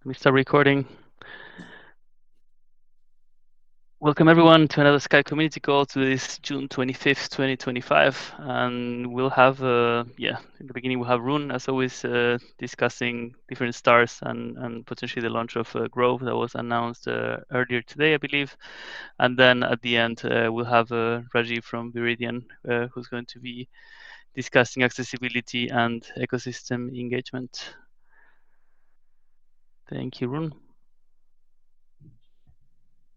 Let me start recording. Welcome everyone to another Sky community call to this June 25th, 2025. And we'll have, in the beginning we'll have Rune, as always, discussing different stars and potentially the launch of Grove that was announced earlier today, I believe. And then at the end, we'll have Rajiv from Viridian, who's going to be discussing accessibility and ecosystem engagement. Thank you, Rune.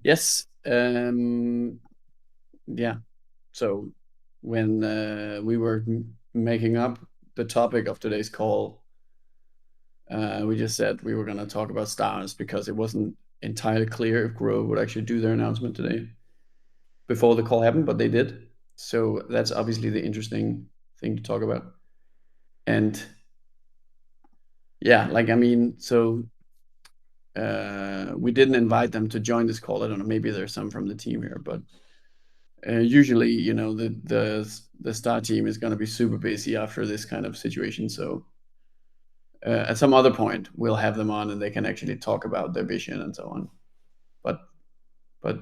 Yes. So when we were making up the topic of today's call, we just said we were going to talk about stars because it wasn't entirely clear if Grove would actually do their announcement today before the call happened, but they did. So that's obviously the interesting thing to talk about. And yeah, we didn't invite them to join this call. I don't know, maybe there's some from the team here, but usually, the star team is going to be super busy after this kind of situation. So at some other point, we'll have them on and they can actually talk about their vision and so on. But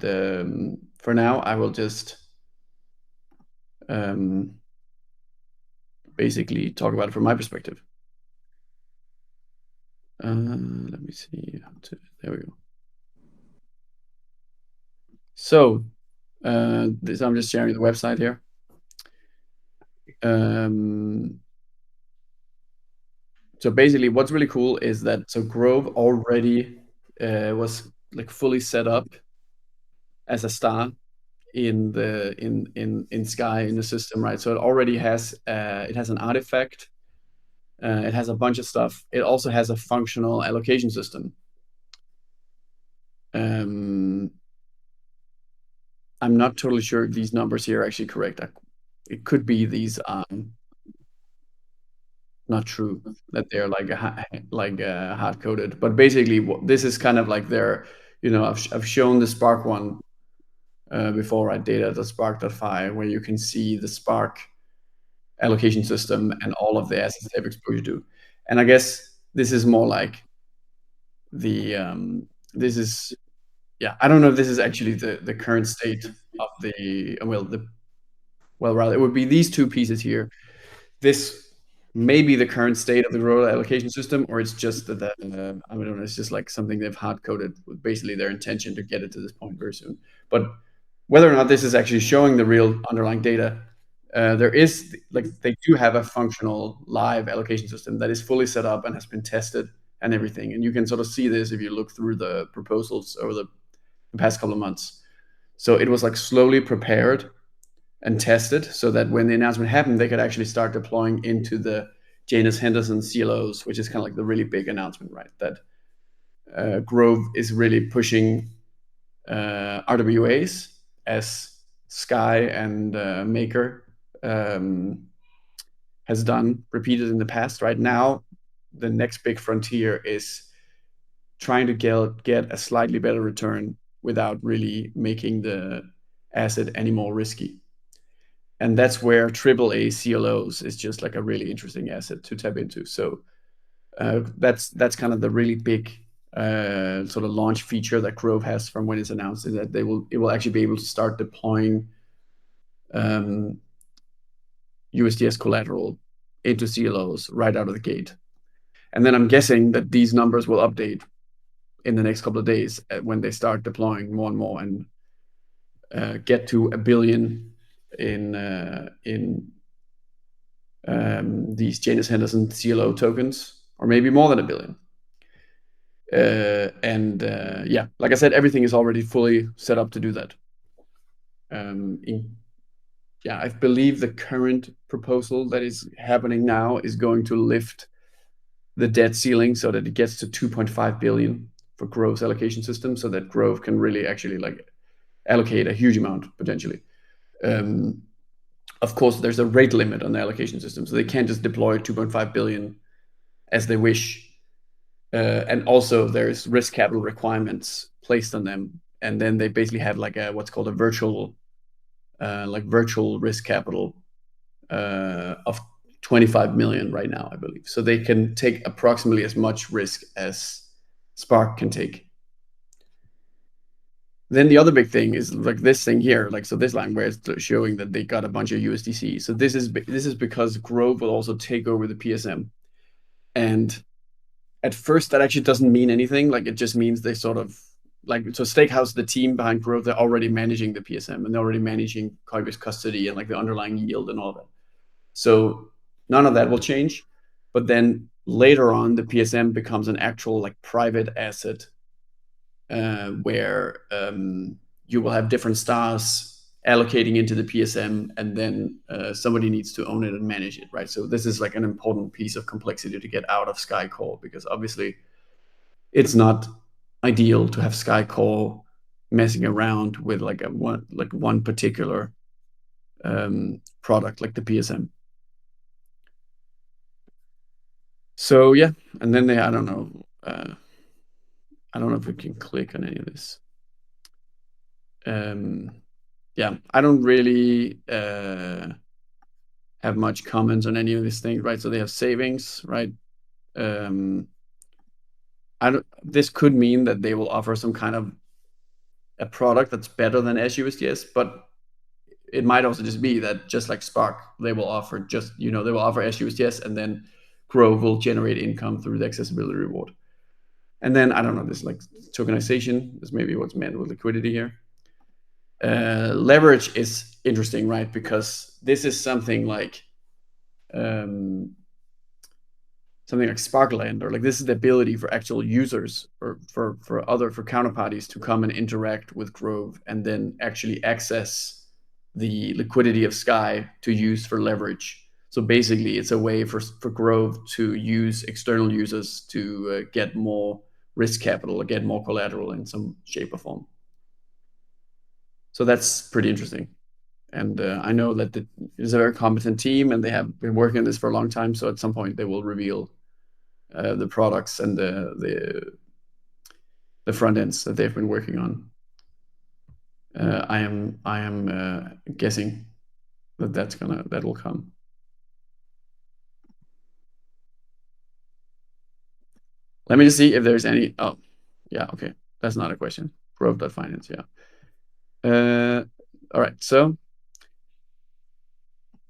for now, I will just basically talk about it from my perspective. Let me see. There we go. So I'm just sharing the website here. So basically, what's really cool is that Grove already was like fully set up as a star in Sky in the system, right? So it already has an artifact. It has a bunch of stuff. It also has a functional allocation system. I'm not totally sure if these numbers here are actually correct. It could be these are not true, that they're hard coded. But basically, this is kind of like their, I've shown the Spark one before, right? Data.spark.fi, where you can see the Spark allocation system and all of the assets they have exposure to. And I guess this is more like I don't know if this is actually the current state of rather it would be these two pieces here. This may be the current state of the Grove allocation system, or it's just that I don't know, it's just like something they've hard coded with basically their intention to get it to this point very soon. But whether or not this is actually showing the real underlying data, there is they do have a functional live allocation system that is fully set up and has been tested and everything. And you can sort of see this if you look through the proposals over the past couple of months. So it was like slowly prepared and tested so that when the announcement happened, they could actually start deploying into the Janus Henderson CLOs, which is kind of like the really big announcement, right? That Grove is really pushing RWAs as Sky and Maker has done repeated in the past. Right now, the next big frontier is trying to get a slightly better return without really making the asset any more risky. And that's where AAA CLOs is just like a really interesting asset to tap into. So that's kind of the really big sort of launch feature that Grove has from when it's announced, is that it will actually be able to start deploying USDS collateral into CLOs right out of the gate. And then I'm guessing that these numbers will update in the next couple of days when they start deploying more and more and get to $1 billion in these Janus Henderson CLO tokens, or maybe more than $1 billion. Like I said, everything is already fully set up to do that. I believe the current proposal that is happening now is going to lift the debt ceiling so that it gets to 2.5 billion for Grove's allocation system, so that Grove can really actually allocate a huge amount potentially. Of course, there's a rate limit on the allocation system, so they can't just deploy 2.5 billion as they wish. And also, there's risk capital requirements placed on them, and then they basically have what's called a virtual risk capital of 25 million right now, I believe. So they can take approximately as much risk as Spark can take. Then the other big thing is like this thing here, like so this line where it's showing that they got a bunch of USDC. So this is because Grove will also take over the PSM, and at first that actually doesn't mean anything. Like it just means they sort of like so Stakehouse, the team behind Grove, they're already managing the PSM and they're already managing Coinbase custody and like the underlying yield and all that. So none of that will change. But then later on, the PSM becomes an actual like private asset where you will have different stars allocating into the PSM, and then somebody needs to own it and manage it, right? So this is like an important piece of complexity to get out of Skycore, because obviously it's not ideal to have Skycore messing around with like one particular product like the PSM. So yeah, and then I don't know. I don't know if we can click on any of this. Yeah, I don't really have much comments on any of these things, right? So they have savings, right? Um, I don't. This could mean that they will offer some kind of a product that's better than SUSDS, but it might also just be that just like Spark, they will offer they will offer SUSDS, and then Grove will generate income through the accessibility reward. And then I don't know, this like tokenization is maybe what's meant with liquidity here. Leverage is interesting, right? Because this is something like Sparkland, or like this is the ability for actual users or for counterparties to come and interact with Grove and then actually access the liquidity of Sky to use for leverage. So basically, it's a way for Grove to use external users to get more risk capital or get more collateral in some shape or form. So that's pretty interesting. And I know that it is a very competent team, and they have been working on this for a long time. So at some point, they will reveal the products and the front ends that they've been working on. I am guessing that will come. Let me just see if there's any. Oh, yeah, okay, that's not a question. Growth.finance, yeah. All right, so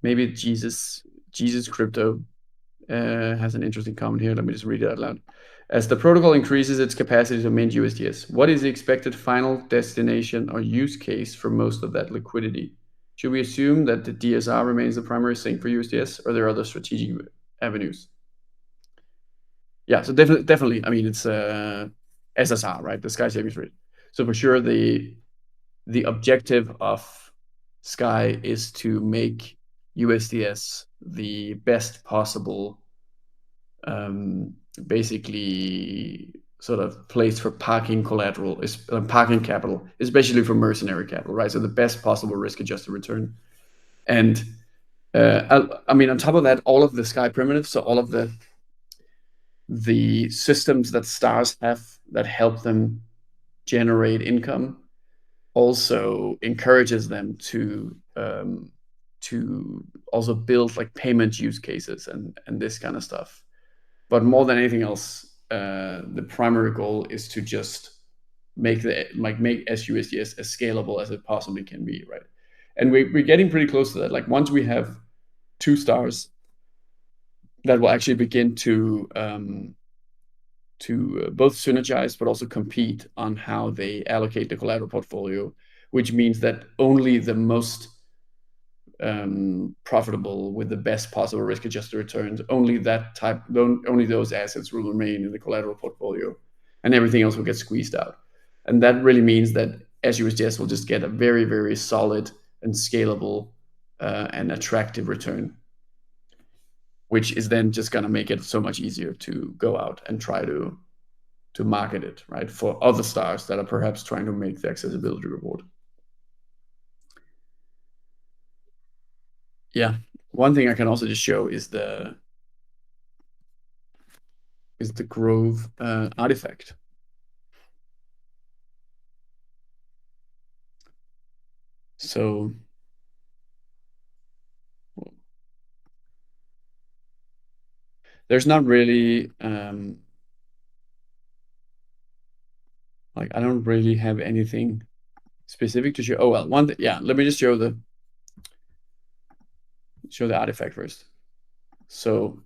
maybe Jesus Crypto has an interesting comment here. Let me just read it out loud. As the protocol increases its capacity to mint USDS, what is the expected final destination or use case for most of that liquidity? Should we assume that the DSR remains the primary sink for USDS, or are there other strategic avenues? Yeah, so definitely. I mean, it's SSR, right? The Sky Savings Rate. So for sure, the objective of Sky is to make USDS the best possible basically sort of place for parking collateral is parking capital, especially for mercenary capital, right? So the best possible risk-adjusted return. And I mean, on top of that, all of the Sky primitives, so all of the systems that stars have that help them generate income, also encourages them to also build like payment use cases and this kind of stuff. But more than anything else, the primary goal is to just make SUSDS as scalable as it possibly can be, right? And we're getting pretty close to that. Like once we have 2 stars that will actually begin to both synergize but also compete on how they allocate the collateral portfolio, which means that only the most profitable with the best possible risk-adjusted returns, only those assets will remain in the collateral portfolio, and everything else will get squeezed out. And that really means that SUSDS will just get a very, very solid and scalable and attractive return, which is then just going to make it so much easier to go out and try to market it, right, for other stars that are perhaps trying to make the accessibility reward. Yeah, one thing I can also just show is the Grove artifact. So there's not really Like I don't really have anything specific to show. Oh well, yeah. Let me just show the artifact first. So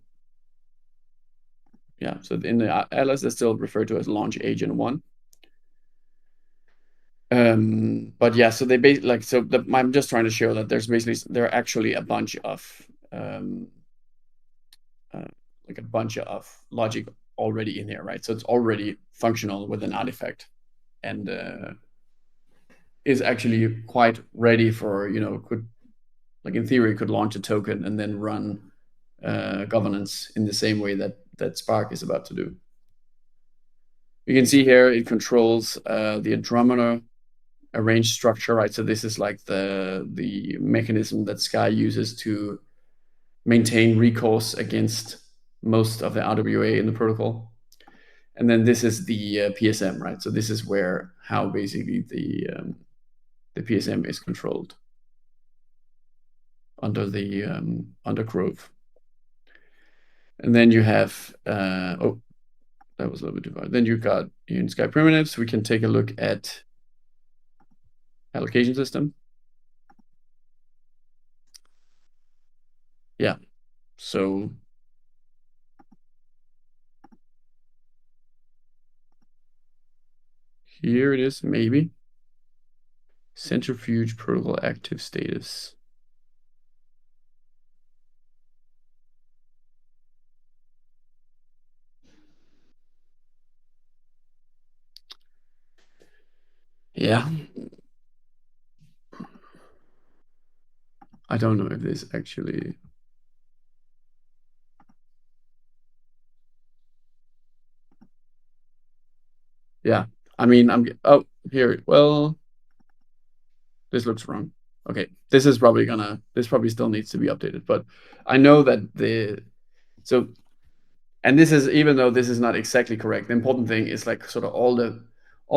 yeah, so in the atlas, they're still referred to as launch agent 1. But yeah, so they I'm just trying to show that there are actually a bunch of like a bunch of logic already in here, right? So it's already functional with an artifact, and is actually quite ready for, could, like in theory, could launch a token and then run governance in the same way that Spark is about to do. You can see here it controls the Andromeda arranged structure, right? So this is like the mechanism that Sky uses to maintain recourse against most of the RWA in the protocol. And then this is the PSM, right? So this is how basically the PSM is controlled under Grove. And then you have that was a little bit divided. Then you got in Sky primitives. We can take a look at allocation system. Yeah. So here it is, maybe. Centrifuge protocol active status. Yeah. I don't know if this actually. Yeah. I mean, oh, here. Well, this looks wrong. Okay. This probably still needs to be updated, but I know that so, and this is, even though this is not exactly correct, the important thing is like sort of all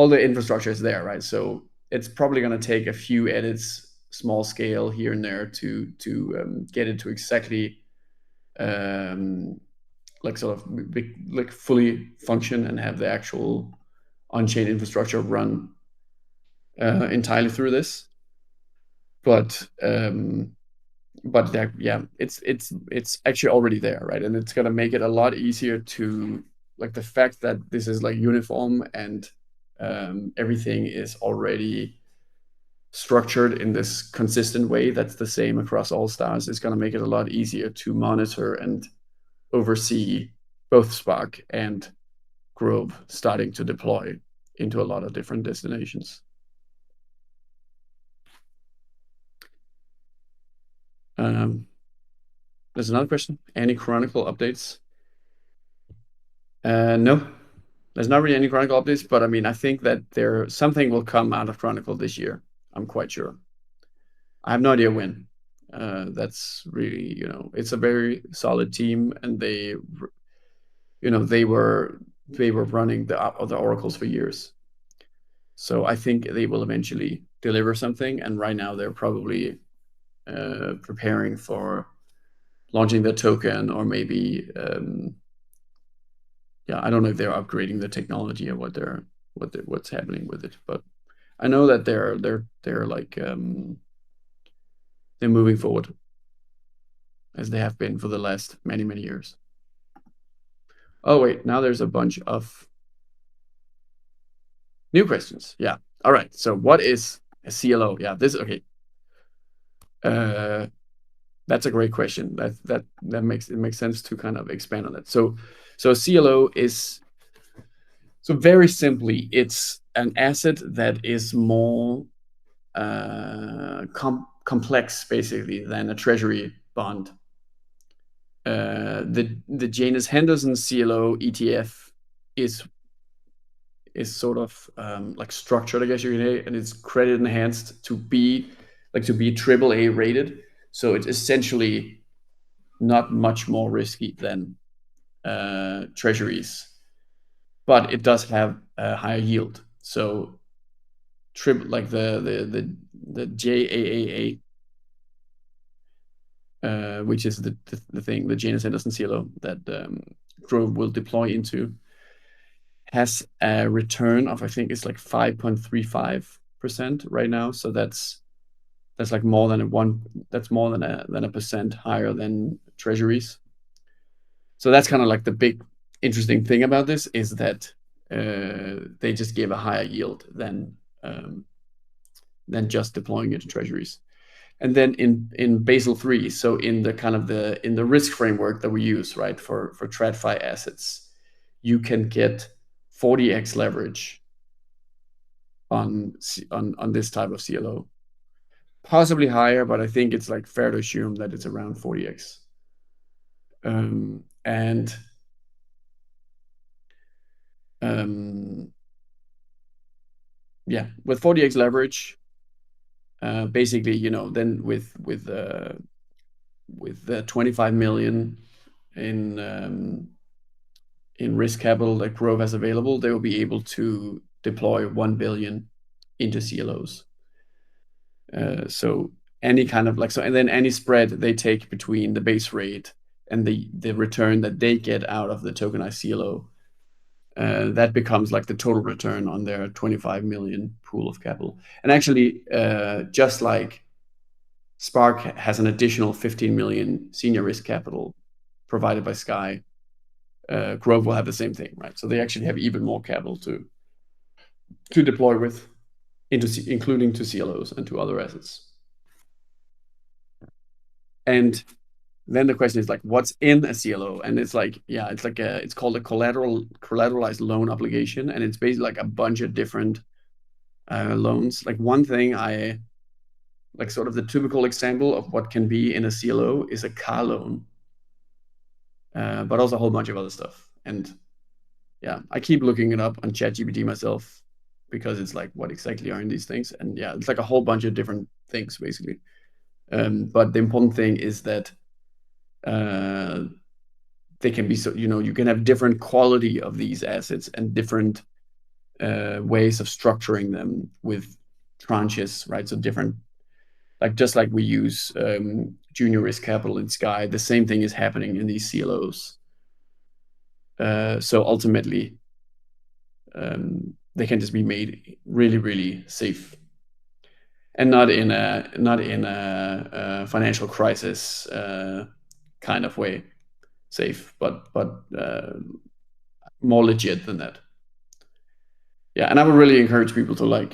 the infrastructure is there, right? So it's probably going to take a few edits, small scale here and there to get it to exactly like sort of like fully function and have the actual on-chain infrastructure run entirely through this. But yeah, it's actually already there, right? And it's gonna make it a lot easier to, like, the fact that this is like uniform and everything is already structured in this consistent way that's the same across all stars is going to make it a lot easier to monitor and oversee both Spark and Grove starting to deploy into a lot of different destinations. There's another question. Any Chronicle updates? No, there's not really any Chronicle updates, but I mean, I think that something will come out of Chronicle this year. I'm quite sure. I have no idea when. That's really, it's a very solid team, and they were running the oracles for years. So I think they will eventually deliver something, and right now they're probably preparing for launching the token, or maybe I don't know if they're upgrading the technology or what's happening with it, but I know that they're like they're moving forward as they have been for the last many years. Oh wait, now there's a bunch of new questions. Yeah. All right. So what is a CLO? Yeah, this okay. That's a great question. That makes sense to kind of expand on that. So CLO is, so very simply, it's an asset that is more complex basically than a treasury bond. The Janus Henderson CLO ETF is sort of like structured, I guess you can say, and it's credit enhanced to be AAA rated. So it's essentially not much more risky than treasuries, but it does have a higher yield. So like the JAAA, which is the thing, the Janus Henderson CLO that Grove will deploy into, has a return of, I think it's like 5.35% right now. So that's like more than a percent higher than treasuries. So that's kind of like the big interesting thing about this is that they just give a higher yield than just deploying it to treasuries. And then in Basel III, so in the kind of in the risk framework that we use, right, for TradFi assets, you can get 40x leverage on this type of CLO, possibly higher, but I think it's like fair to assume that it's around 40x. And yeah, with 40x leverage, basically, then with the 25 million in risk capital that Grove has available, they will be able to deploy 1 billion into CLOs. So any kind of and then any spread they take between the base rate and the return that they get out of the tokenized CLO, that becomes like the total return on their 25 million pool of capital. And actually, just like Spark has an additional 15 million senior risk capital provided by Sky, Grove will have the same thing, right? So they actually have even more capital to deploy with, including to CLOs and to other assets. And then the question is like, what's in a CLO? And it's like, yeah, it's called a collateralized loan obligation, and it's basically like a bunch of different loans. Like one thing sort of the typical example of what can be in a CLO is a car loan, but also a whole bunch of other stuff. And yeah, I keep looking it up on ChatGPT myself because it's like, what exactly are in these things? And yeah, it's like a whole bunch of different things basically. But the important thing is that they can be you can have different quality of these assets and different ways of structuring them with tranches, right? So different, just like we use junior risk capital in Sky, the same thing is happening in these CLOs. So ultimately, they can just be made really, really safe, and not in a financial crisis kind of way, safe, but more legit than that. Yeah, and I would really encourage people to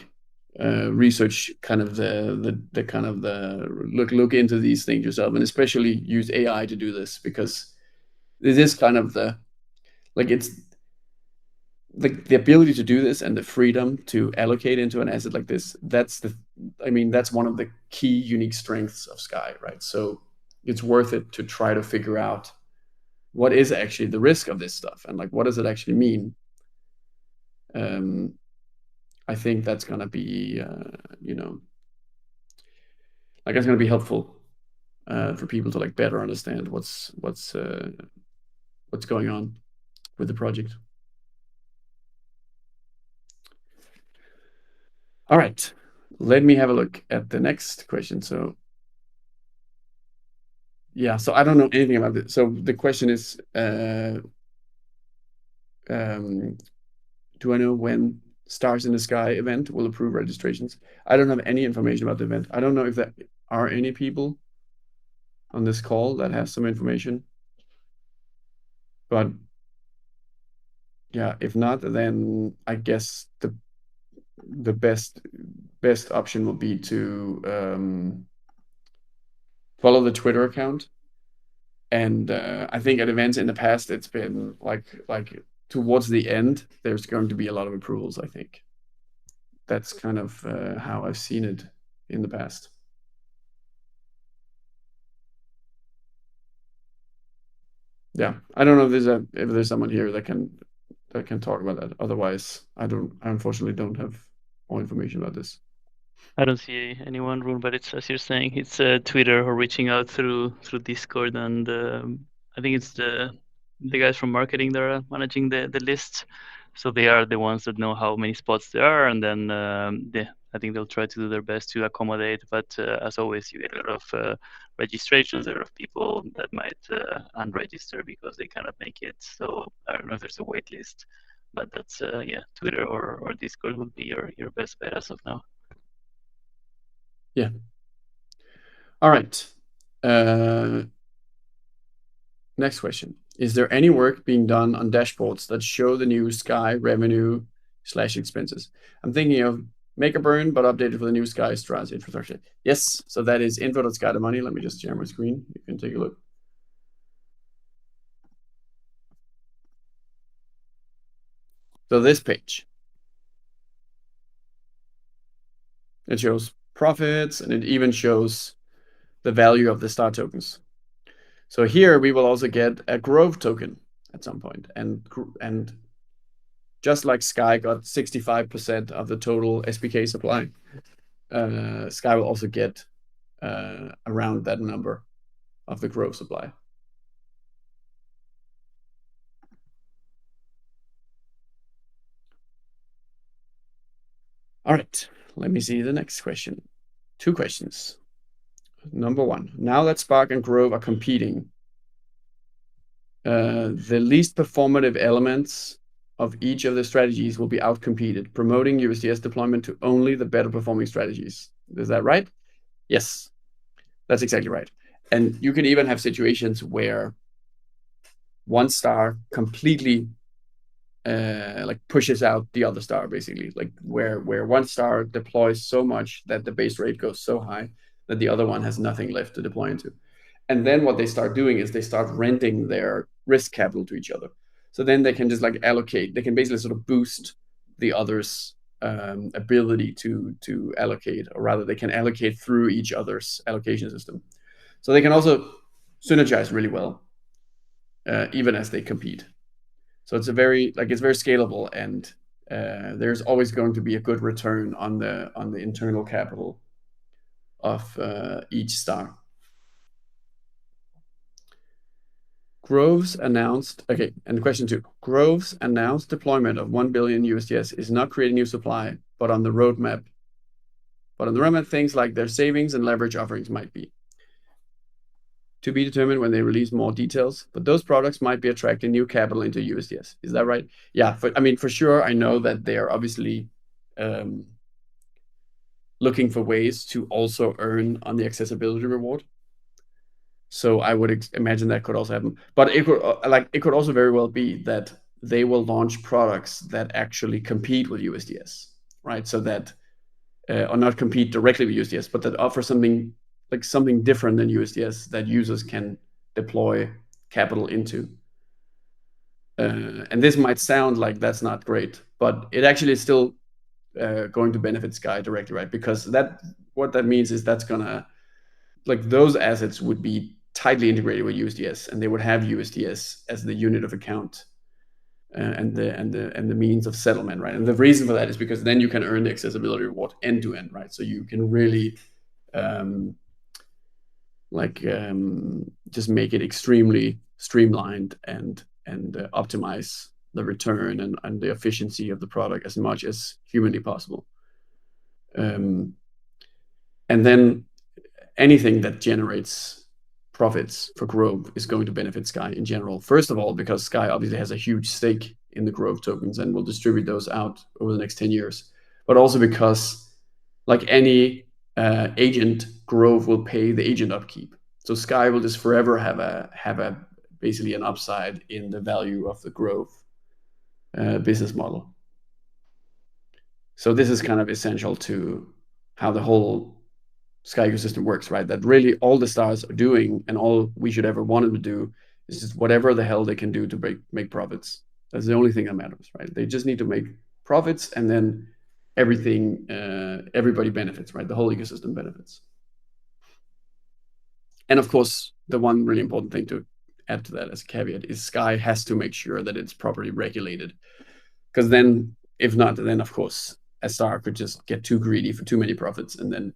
research kind of the kind of the look into these things yourself, and especially use AI to do this, because this is kind of it's the ability to do this and the freedom to allocate into an asset like this. That's one of the key unique strengths of Sky, right? So it's worth it to try to figure out what is actually the risk of this stuff and what does it actually mean. I think that's gonna be it's gonna be helpful for people to better understand what's going on with the project. All right, let me have a look at the next question. So yeah, so I don't know anything about it. So the question is, do I know when Stars in the Sky event will approve registrations? I don't have any information about the event. I don't know if there are any people on this call that have some information, but yeah, if not, then I guess the best option will be to follow the Twitter account. And I think at events in the past, it's been like towards the end, there's going to be a lot of approvals. I think that's kind of how I've seen it in the past. Yeah, I don't know if there's someone here that can talk about that. Otherwise, I unfortunately don't have more information about this. I don't see anyone, Rune, but it's as you're saying, it's Twitter or reaching out through Discord, and I think it's the guys from marketing that are managing the list. So they are the ones that know how many spots there are, and then I think they'll try to do their best to accommodate. But as always, you get a lot of registrations. A lot of people that might unregister because they cannot make it. So I don't know if there's a wait list, but that's yeah, Twitter or Discord would be your best bet as of now. Yeah. All right. Next question. Is there any work being done on dashboards that show the new Sky revenue/expenses? I'm thinking of make a burn, but updated for the new Sky Stra's infrastructure. Yes, so that is info.sky money. Let me just share my screen. You can take a look. So this page, it shows profits and it even shows the value of the star tokens. So here we will also get a Grove token at some point, and just like Sky got 65% of the total SPK supply, Sky will also get around that number of the Grove supply. All right, let me see the next question. 2 questions. Number 1, now that Spark and Grove are competing, the least performative elements of each of the strategies will be outcompeted, promoting USDS deployment to only the better performing strategies. Is that right? Yes, that's exactly right. And you can even have situations where one star completely like pushes out the other star, basically, like where one star deploys so much that the base rate goes so high that the other one has nothing left to deploy into. And then what they start doing is they start renting their risk capital to each other. So then they can just like allocate. They can basically sort of boost the other's ability to allocate, or rather, they can allocate through each other's allocation system. So they can also synergize really well, even as they compete. So it's very scalable, and there's always going to be a good return on the internal capital of each star. Grove's announced, okay, and question 2. Grove's announced deployment of 1 billion USDS is not creating new supply, but on the roadmap. Things like their savings and leverage offerings might be. To be determined when they release more details, but those products might be attracting new capital into USDS. Is that right? Yeah, for sure, I know that they are obviously looking for ways to also earn on the accessibility reward. So I would imagine that could also happen. But it could also very well be that they will launch products that actually compete with USDS, right? So that or not compete directly with USDS, but that offer something different than USDS that users can deploy capital into. And this might sound like that's not great, but it actually is still going to benefit Sky directly, right? Because what that means is that's gonna, like, those assets would be tightly integrated with USDS, and they would have USDS as the unit of account and the means of settlement, right? And the reason for that is because then you can earn the accessibility reward end to end, right? So you can really just make it extremely streamlined and optimize the return and the efficiency of the product as much as humanly possible. And then anything that generates profits for Grove is going to benefit Sky in general. First of all, because Sky obviously has a huge stake in the Grove tokens and will distribute those out over the next 10 years. But also because, like any agent, Grove will pay the agent upkeep. So Sky will just forever have basically an upside in the value of the Grove business model. So this is kind of essential to how the whole Sky ecosystem works, right? That really all the stars are doing, and all we should ever want them to do, is just whatever the hell they can do to make profits. That's the only thing that matters, right? They just need to make profits, and then everybody benefits, right? The whole ecosystem benefits. And of course, the one really important thing to add to that as a caveat is Sky has to make sure that it's properly regulated, because then, if not, then of course a star could just get too greedy for too many profits, and then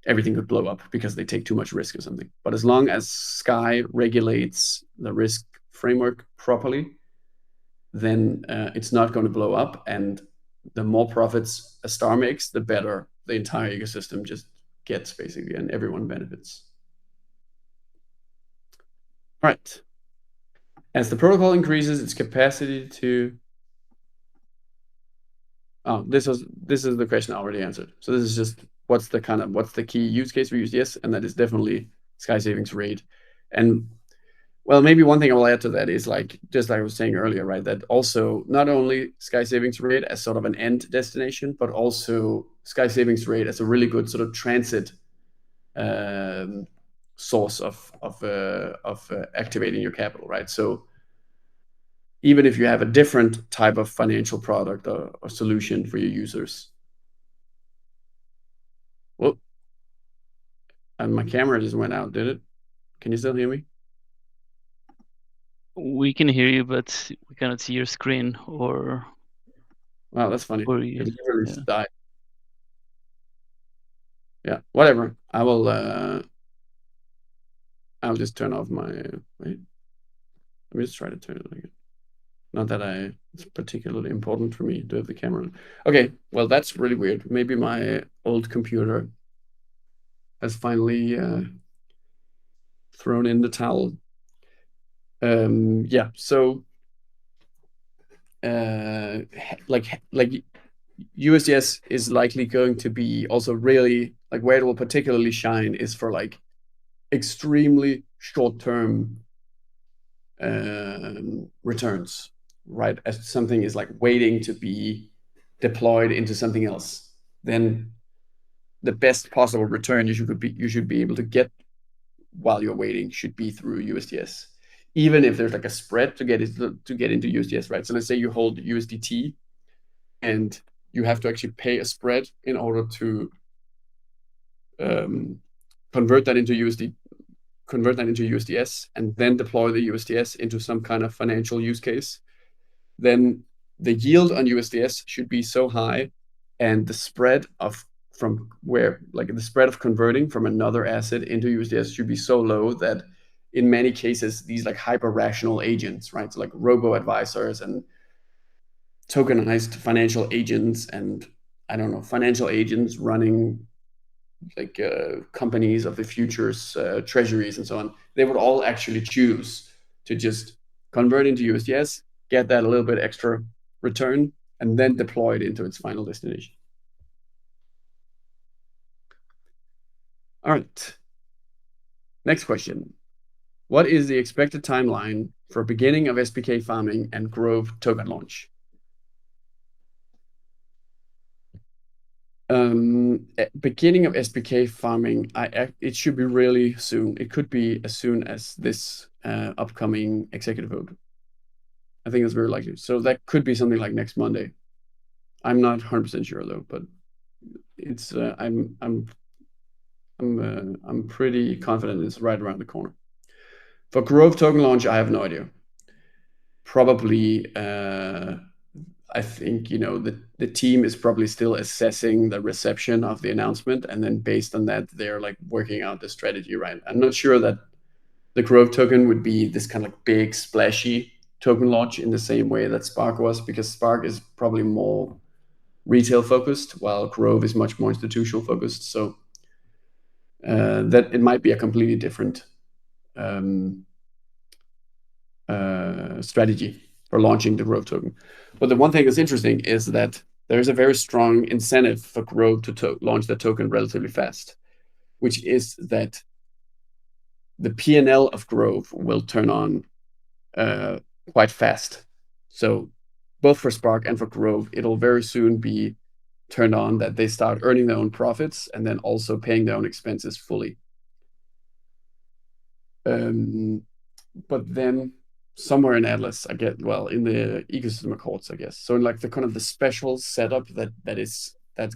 everything could blow up because they take too much risk or something. But as long as Sky regulates the risk framework properly, then it's not going to blow up. And the more profits a star makes, the better the entire ecosystem just gets, basically, and everyone benefits. All right. As the protocol increases its capacity to Oh, this is the question I already answered. So this is just what's the key use case for USDS, and that is definitely sky savings rate. And well, maybe one thing I will add to that is like just like I was saying earlier, right? That also not only sky savings rate as sort of an end destination, but also sky savings rate as a really good sort of transit source of activating your capital, right? So even if you have a different type of financial product or solution for your users. Well, and my camera just went out, did it? Can you still hear me? We can hear you, but we cannot see your screen or. Wow, that's funny. Or It you, literally yeah. just died. Yeah, whatever. I'll just turn off my wait. Let me just try to turn it again. Not that it's particularly important for me to have the camera on. Okay, well that's really weird. Maybe my old computer has finally thrown in the towel. Yeah, so like USDS is likely going to be also really like where it will particularly shine is for like extremely short-term returns, right? As something is like waiting to be deployed into something else, then the best possible return you should be able to get while you're waiting should be through USDS. Even if there's like a spread to get into USDS, right? So let's say you hold USDT and you have to actually pay a spread in order to convert that into USDS and then deploy the USDS into some kind of financial use case, then the yield on USDS should be so high and the spread of converting from another asset into USDS should be so low that in many cases these like hyper rational agents, right? So like robo advisors and tokenized financial agents and I don't know, financial agents running like companies of the futures, treasuries and so on, they would all actually choose to just convert into USDS, get that a little bit extra return, and then deploy it into its final destination. All right. Next question. What is the expected timeline for beginning of SPK farming and Grove token launch? Beginning of SPK farming, it should be really soon. It could be as soon as this upcoming executive vote. I think it's very likely. So that could be something like next Monday. I'm not 100% sure though, but it's I'm pretty confident it's right around the corner. For Grove token launch, I have no idea. Probably, I think the team is probably still assessing the reception of the announcement, and then based on that, they're like working out the strategy. Right? I'm not sure that the Grove token would be this kind of like big splashy token launch in the same way that Spark was, because Spark is probably more retail focused, while Grove is much more institutional focused. So that it might be a completely different strategy for launching the Grove token. But the one thing that's interesting is that there's a very strong incentive for Grove to launch the token relatively fast, which is that the P&L of Grove will turn on quite fast. So both for Spark and for Grove, it'll very soon be turned on that they start earning their own profits and then also paying their own expenses fully. But then somewhere in Atlas, I get in the ecosystem accords, I guess. So in like the kind of the special setup that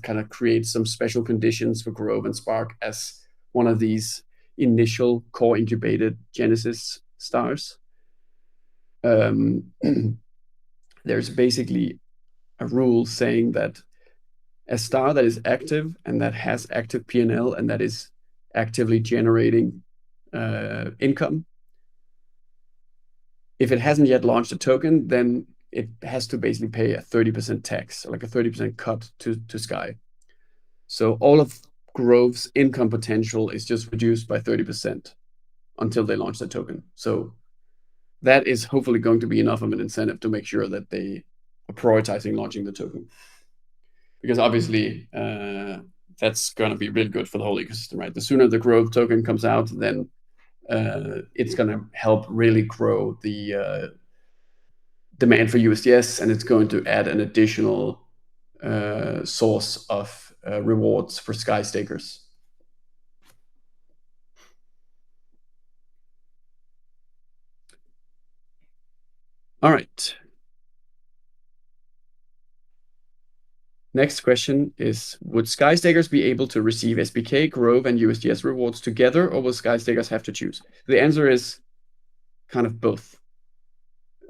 kind of creates some special conditions for Grove and Spark as one of these initial core incubated Genesis stars. There's basically a rule saying that a star that is active and that has active P&L and that is actively generating income, if it hasn't yet launched a token, then it has to basically pay a 30% tax, like a 30% cut to Sky. So all of Grove's income potential is just reduced by 30% until they launch the token. So that is hopefully going to be enough of an incentive to make sure that they are prioritizing launching the token. because obviously that's going to be really good for the whole ecosystem, right? The sooner the Grove token comes out, then it's going to help really grow the demand for USDS, and it's going to add an additional source of rewards for Sky stakers. All right. Next question is, would Sky stakers be able to receive SBK, Grove, and USDS rewards together, or will Sky stakers have to choose? The answer is kind of both.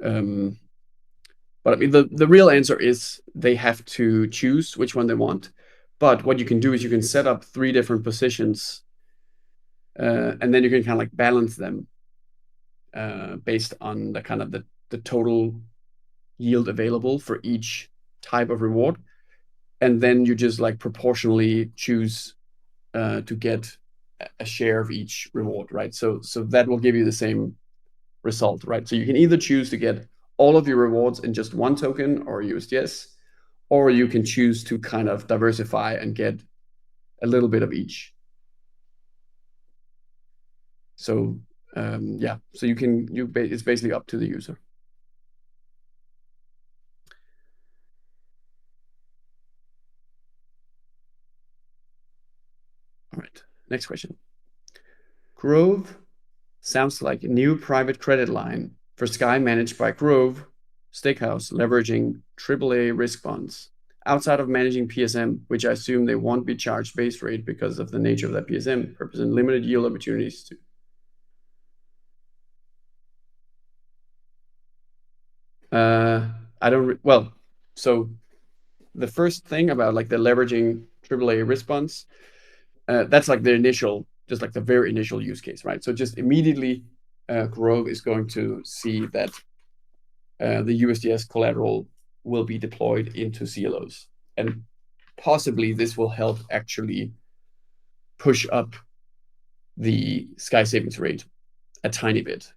But I mean, the real answer is they have to choose which one they want. But what you can do is you can set up 3 different positions, and then you can kind of like balance them based on the kind of the total yield available for each type of reward. And then you just like proportionally choose to get a share of each reward, right? So that will give you the same result, right? So you can either choose to get all of your rewards in just one token or USDS, or you can choose to kind of diversify and get a little bit of each. So yeah, so it's basically up to the user. All right, next question. Grove sounds like a new private credit line for Sky managed by Grove Stakehouse, leveraging AAA risk bonds. Outside of managing PSM, which I assume they won't be charged base rate because of the nature of that PSM, represent limited yield opportunities too. I don't, well, so the first thing about like the leveraging AAA risk bonds, that's like the initial, just like the very initial use case, right? So just immediately, Grove is going to see that the USDS collateral will be deployed into CLOs, and possibly this will help actually push up the Sky savings rate a tiny bit.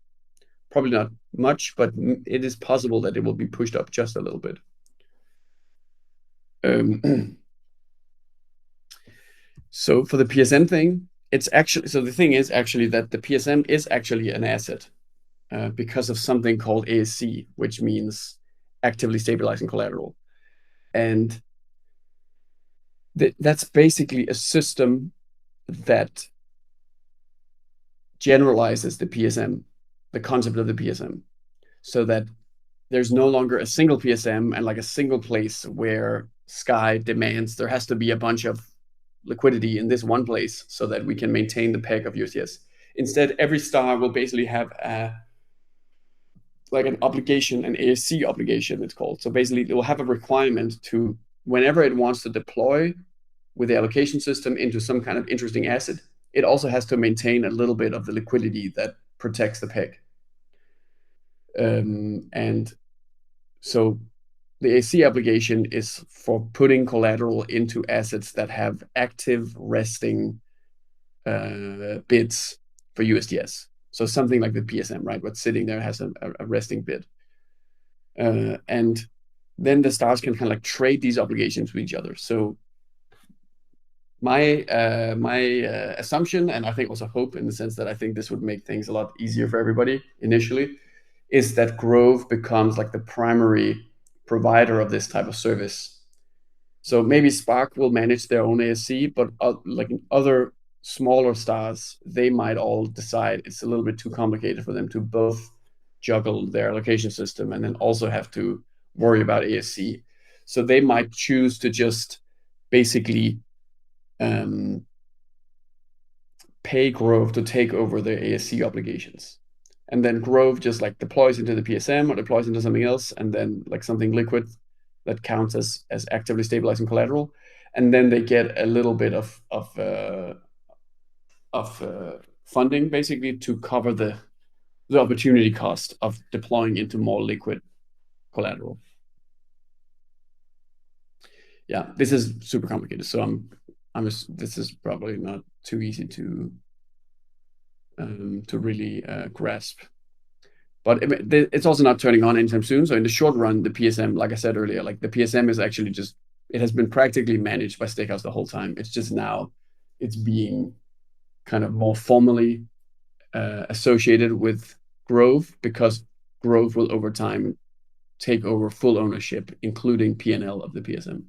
Probably not much, but it is possible that it will be pushed up just a little bit. So for the PSM thing, it's actually, so the thing is actually that the PSM is actually an asset because of something called ASC, which means actively stabilizing collateral. And that's basically a system that generalizes the PSM, the concept of the PSM, so that there's no longer a single PSM and like a single place where Sky demands there has to be a bunch of liquidity in this one place so that we can maintain the peg of USDS. Instead, every star will basically have like an obligation, an ASC obligation, it's called. So basically, it will have a requirement to, whenever it wants to deploy with the allocation system into some kind of interesting asset, it also has to maintain a little bit of the liquidity that protects the peg. And so the AC obligation is for putting collateral into assets that have active resting bids for USDS. So something like the PSM, right? What's sitting there has a resting bid. And then the stars can kind of like trade these obligations with each other. So my assumption, and I think also hope in the sense that I think this would make things a lot easier for everybody initially, is that Grove becomes like the primary provider of this type of service. So maybe Spark will manage their own ASC, but like other smaller stars, they might all decide it's a little bit too complicated for them to both juggle their allocation system and then also have to worry about ASC. So they might choose to just basically pay Grove to take over their ASC obligations. And then Grove just like deploys into the PSM or deploys into something else, and then like something liquid that counts as actively stabilizing collateral. And then they get a little bit of funding basically to cover the opportunity cost of deploying into more liquid collateral. Yeah, this is super complicated. So this is probably not too easy to really grasp. But it's also not turning on anytime soon. So in the short run, the PSM, like I said earlier, like the PSM is actually just it has been practically managed by stakehouse the whole time. It's just now it's being kind of more formally associated with Grove, because Grove will over time take over full ownership, including P&L of the PSM.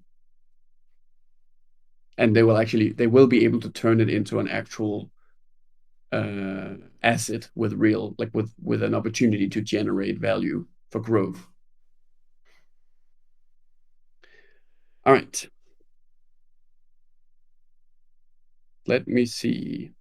And they will be able to turn it into an actual asset with real, like with an opportunity to generate value for Grove. All right. Let me see.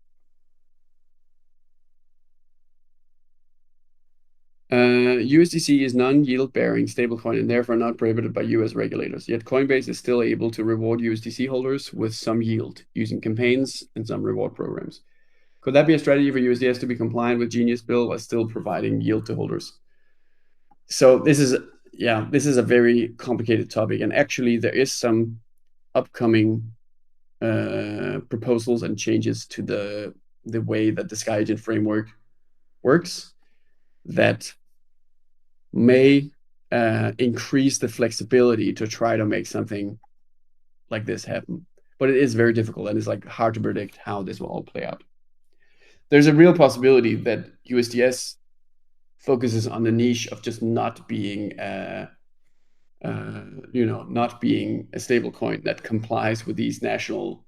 USDC is non-yield bearing stablecoin and therefore not prohibited by US regulators. Yet Coinbase is still able to reward USDC holders with some yield using campaigns and some reward programs. Could that be a strategy for USDS to be compliant with Genius Bill while still providing yield to holders? So this is a very complicated topic, and actually there is some upcoming proposals and changes to the way that the SkyAgent framework works that may increase the flexibility to try to make something like this happen. But it is very difficult, and it's like hard to predict how this will all play out. There's a real possibility that USDS focuses on the niche of just not being not being a stable coin that complies with these national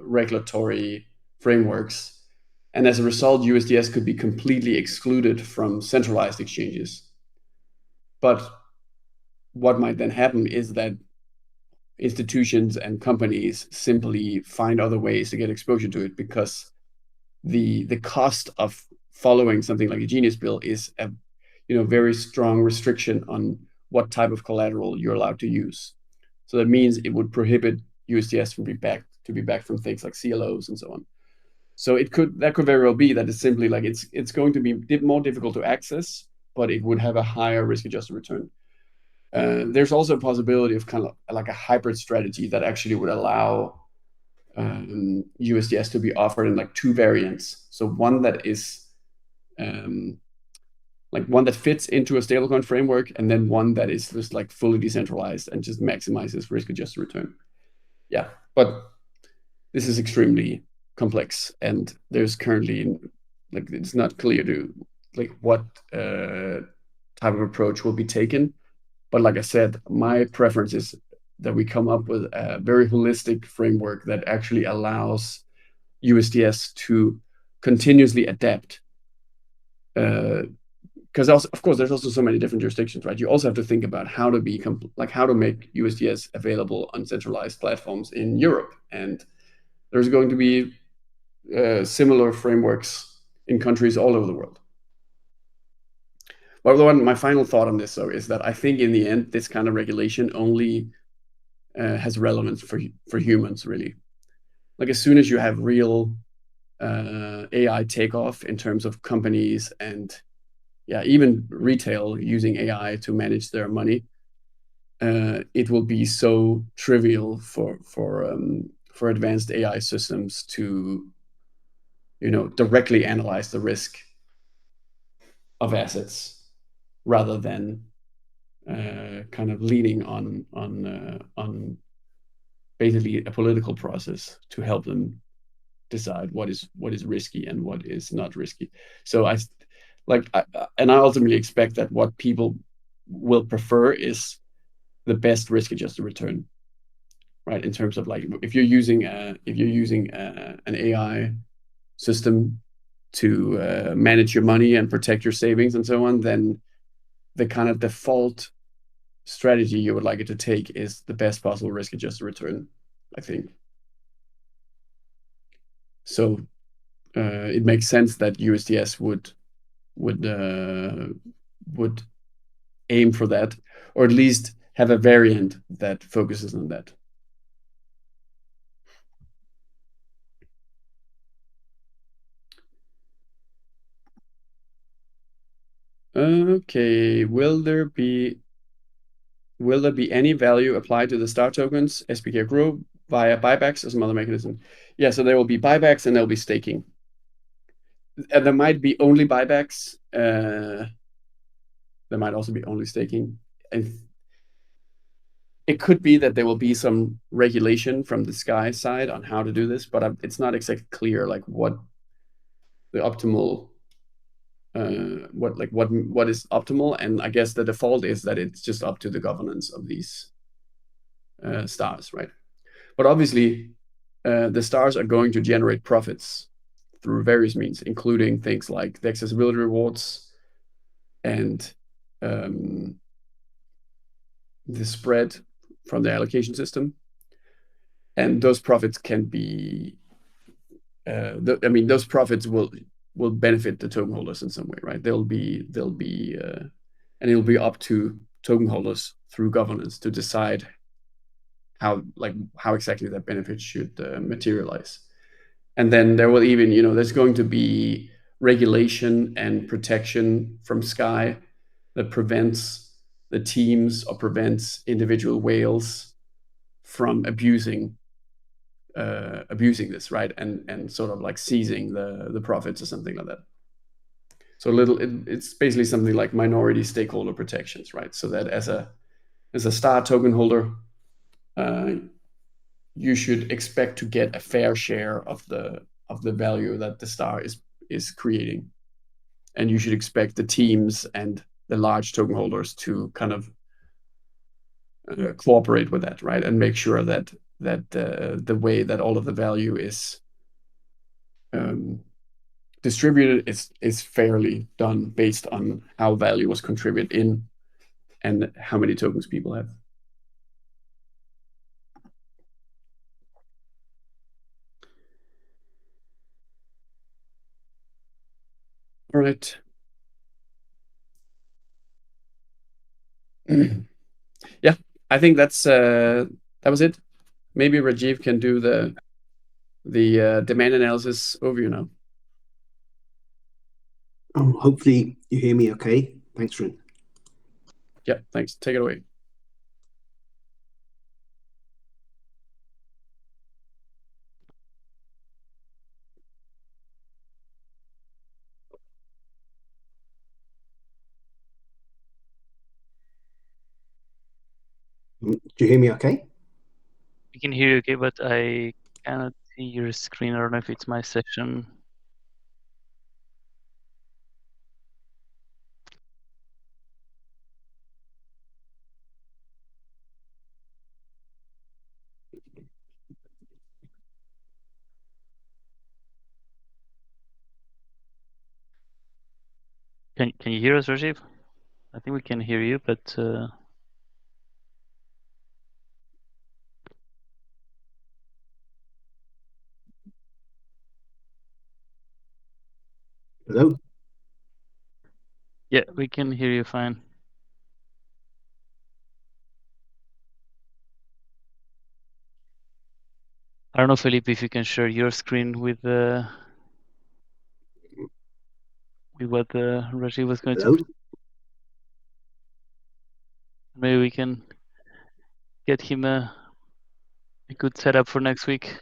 regulatory frameworks. And as a result, USDS could be completely excluded from centralized exchanges. But what might then happen is that institutions and companies simply find other ways to get exposure to it, because the cost of following something like a Genius Bill is a very strong restriction on what type of collateral you're allowed to use. So that means it would prohibit USDS from being backed from things like CLOs and so on. So that could very well be that it's simply like it's going to be more difficult to access, but it would have a higher risk-adjusted return. There's also a possibility of kind of like a hybrid strategy that actually would allow USDS to be offered in like two variants. So one that is one that fits into a stablecoin framework, and then one that is just like fully decentralized and just maximizes risk-adjusted return. Yeah, but this is extremely complex, and there's currently it's not clear to what type of approach will be taken. But like I said, my preference is that we come up with a very holistic framework that actually allows USDS to continuously adapt. Because of course, there's also so many different jurisdictions, right? You also have to think about how to make USDS available on centralized platforms in Europe, and there's going to be similar frameworks in countries all over the world. But my final thought on this, though, is that I think in the end, this kind of regulation only has relevance for humans, really. Like as soon as you have real AI takeoff in terms of companies and even retail using AI to manage their money, it will be so trivial for advanced AI systems to directly analyze the risk of assets rather than kind of leaning on basically a political process to help them decide what is risky and what is not risky. So I ultimately expect that what people will prefer is the best risk-adjusted return, right? In terms of like if you're using an AI system to manage your money and protect your savings and so on, then the kind of default strategy you would like it to take is the best possible risk-adjusted return, I think. So it makes sense that USDS would aim for that, or at least have a variant that focuses on that. Okay, will there be any value applied to the star tokens, SPK Grow, via buybacks or some other mechanism? Yeah, so there will be buybacks and there'll be staking. And there might be only buybacks. There might also be only staking. And it could be that there will be some regulation from the Sky side on how to do this, but it's not exactly clear like what the optimal what is optimal. And I guess the default is that it's just up to the governance of these stars, right? But obviously, the stars are going to generate profits through various means, including things like the accessibility rewards and the spread from the allocation system. And those profits can be, those profits will benefit the token holders in some way, right? And it'll be up to token holders through governance to decide how exactly that benefit should materialize. And then there will even, there's going to be regulation and protection from Sky that prevents the teams or prevents individual whales from abusing this, right? And sort of like seizing the profits or something like that. So it's basically something like minority stakeholder protections, right? So that as a star token holder, you should expect to get a fair share of the value that the star is creating, and you should expect the teams and the large token holders to kind of cooperate with that, right? And make sure that the way that all of the value is distributed is fairly done based on how value was contributed in and how many tokens people have. All right. Yeah, I think that was it. Maybe Rajiv can do the demand analysis overview now. Hopefully you hear me okay. Thanks, Rin. Yeah, thanks. Take it away. Do you hear me okay? We can hear you okay, but I cannot see your screen. I don't know if it's my session. Can you hear us, Rajiv? I think we can hear you, but Hello? yeah, we can hear you fine. I don't know, Felipe, if you can share your screen with what Rajiv was going Hello? to. Maybe we can get him a good setup for next week.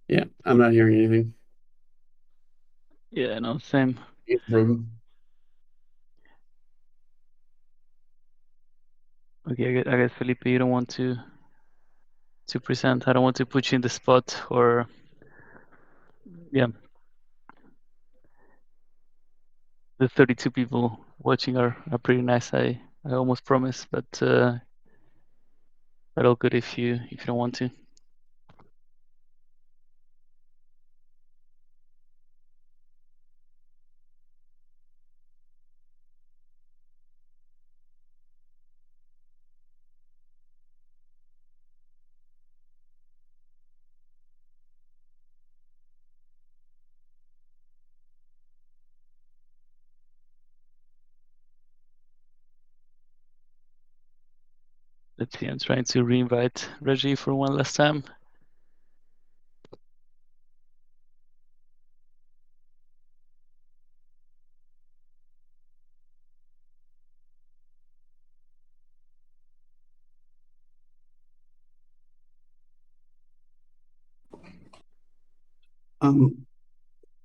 Yeah, I'm not hearing anything. Yeah, no, same. It's broken. Okay, I guess Felipe, you don't want to present. I don't want to put you in the spot, or yeah, the 32 people watching are pretty nice. I almost promise, but all good if you don't want to. Let's see, I'm trying to reinvite Reggie for one last time.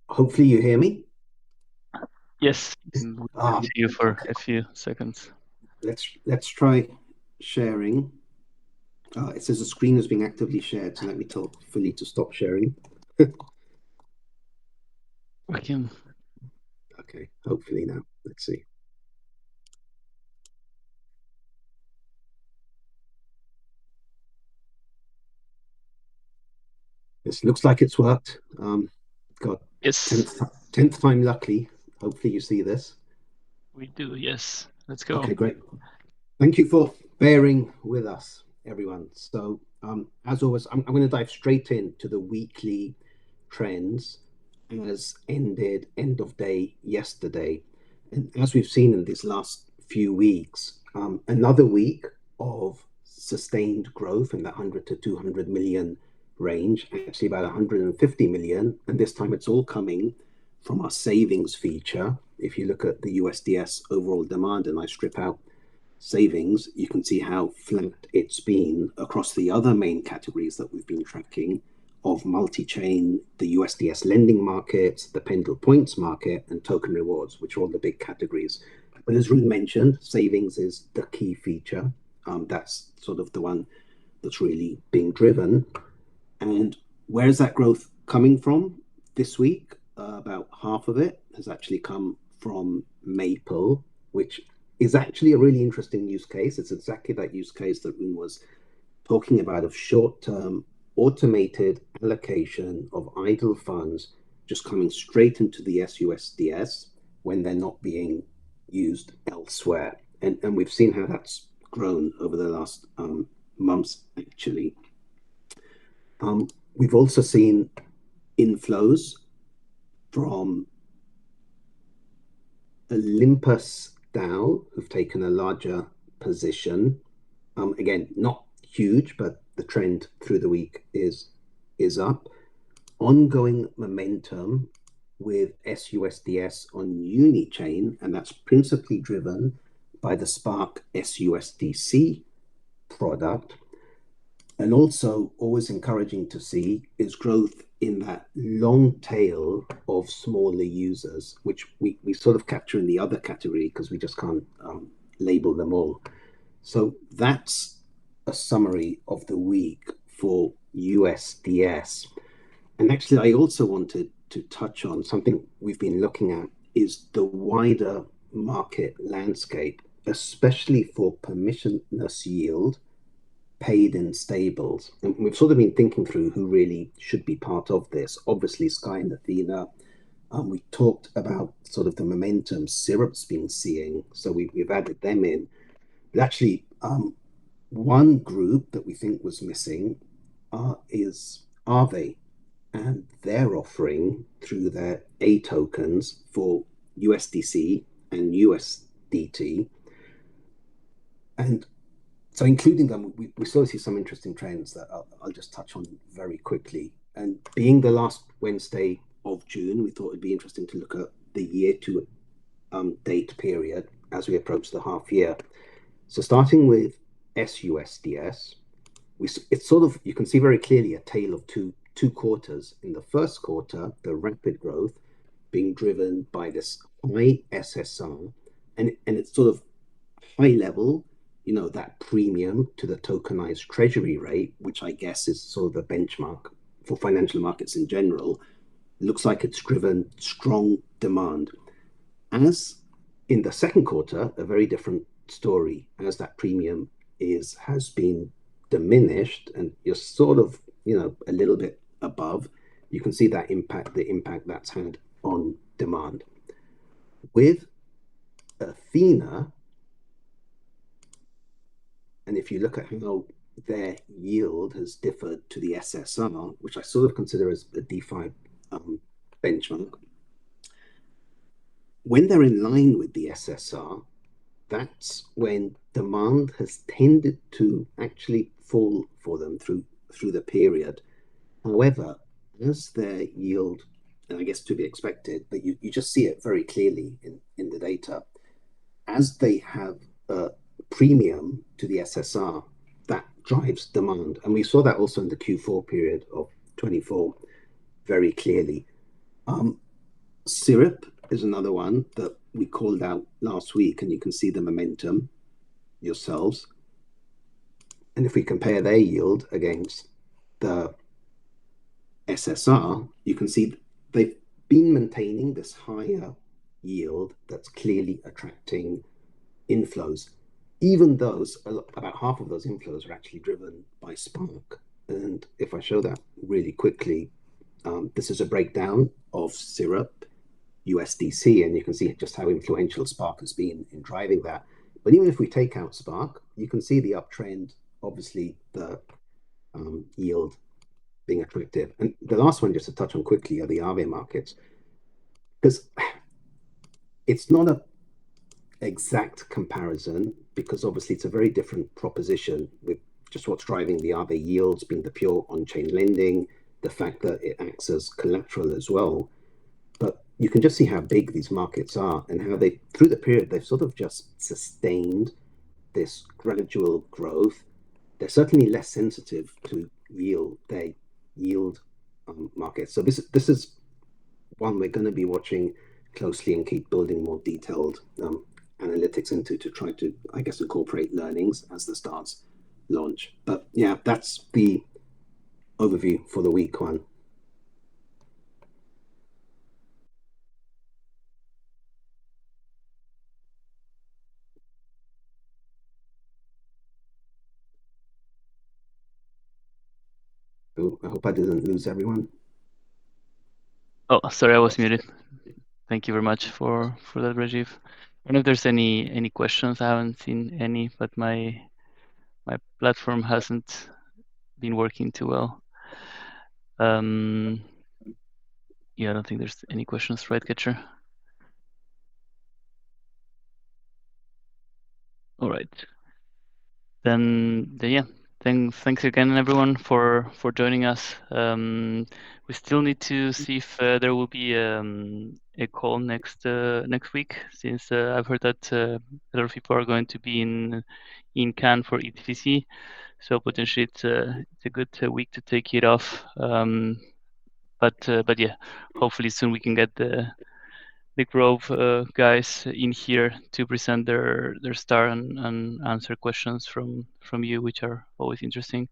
Hopefully you hear me. Yes, we'll see you for a few seconds. Let's try sharing. It says the screen is being actively shared, so let me tell Philly to stop sharing. Okay. Okay, hopefully now. Let's see. This looks like it's worked. Got Yes, 10th time lucky. Hopefully you see this. we do. Yes, let's go. Okay, great. Thank you for bearing with us, everyone. So, as always, I'm going to dive straight into the weekly trends as ended end of day yesterday. And as we've seen in these last few weeks, another week of sustained growth in the 100 to 200 million range, actually about 150 million. And this time it's all coming from our savings feature. If you look at the USDS overall demand and I strip out savings, you can see how flat it's been across the other main categories that we've been tracking of multi-chain, the USDS lending markets, the Pendle Points market, and token rewards, which are all the big categories. But as Rune mentioned, savings is the key feature. That's sort of the one that's really being driven. And where is that growth coming from this week? About half of it has actually come from Maple, which is actually a really interesting use case. It's exactly that use case that Rune was talking about of short-term automated allocation of idle funds just coming straight into the SUSDS when they're not being used elsewhere. And we've seen how that's grown over the last months, actually. We've also seen inflows from Olympus DAO, who've taken a larger position. Again, not huge, but the trend through the week is up. Ongoing momentum with SUSDS on Unichain, and that's principally driven by the Spark SUSDC product. And also, always encouraging to see is growth in that long tail of smaller users, which we sort of capture in the other category because we just can't label them all. So that's a summary of the week for USDS. And actually, I also wanted to touch on something we've been looking at is the wider market landscape, especially for permissionless yield paid in stables. And we've sort of been thinking through who really should be part of this. Obviously, Sky and Athena. We talked about sort of the momentum Syrup's been seeing, so we've added them in. But actually, one group that we think was missing is Aave, and they're offering through their A tokens for USDC and USDT. And so including them, we still see some interesting trends that I'll just touch on very quickly. And being the last Wednesday of June, we thought it'd be interesting to look at the year to date period as we approach the half year. So starting with SUSDS, it's sort of, you can see very clearly a tale of two quarters. In the first quarter, the rapid growth being driven by this high SSR, and it's sort of high level, that premium to the tokenized treasury rate, which I guess is sort of the benchmark for financial markets in general, looks like it's driven strong demand. As in the second quarter, a very different story, as that premium has been diminished and you're sort of, a little bit above. You can see the impact that's had on demand. With Athena, and if you look at how their yield has differed to the SSR, which I sort of consider as a DeFi benchmark, when they're in line with the SSR, that's when demand has tended to actually fall for them through the period. However, as their yield, and I guess to be expected, but you just see it very clearly in the data, as they have a premium to the SSR, that drives demand. And we saw that also in the Q4 period of 24 very clearly. Syrup is another one that we called out last week, and you can see the momentum yourselves. And if we compare their yield against the SSR, you can see they've been maintaining this higher yield that's clearly attracting inflows. Even those, about half of those inflows are actually driven by Spark. And if I show that really quickly, this is a breakdown of Syrup, USDC, and you can see just how influential Spark has been in driving that. But even if we take out Spark, you can see the uptrend, obviously the yield being attractive. And the last one, just to touch on quickly, are the Aave markets. Because it's not a exact comparison, because obviously it's a very different proposition with just what's driving the Aave yields being the pure on-chain lending, the fact that it acts as collateral as well. But you can just see how big these markets are and how they, through the period, they've sort of just sustained this gradual growth. They're certainly less sensitive to yield, their yield markets. So this is one we're going to be watching closely and keep building more detailed analytics into to try to, I guess, incorporate learnings as the stars launch. But yeah, that's the overview for the week one. So I hope I didn't lose everyone. Oh, sorry, I was muted. Thank you very much for that, Rajiv. I don't know if there's any questions. I haven't seen any, but my platform hasn't been working too well. Yeah, I don't think there's any questions, right, Catcher? All right. Then yeah. Thanks again, everyone, for joining us. We still need to see if there will be a call next week, since I've heard that a lot of people are going to be in Cannes for ETVC, so potentially it's a good week to take it off. But yeah, hopefully soon we can get the Grove guys in here to present their star and answer questions from you, which are always interesting.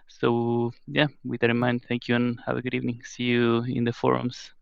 So yeah, with that in mind, thank you and have a good evening. See you in the forums.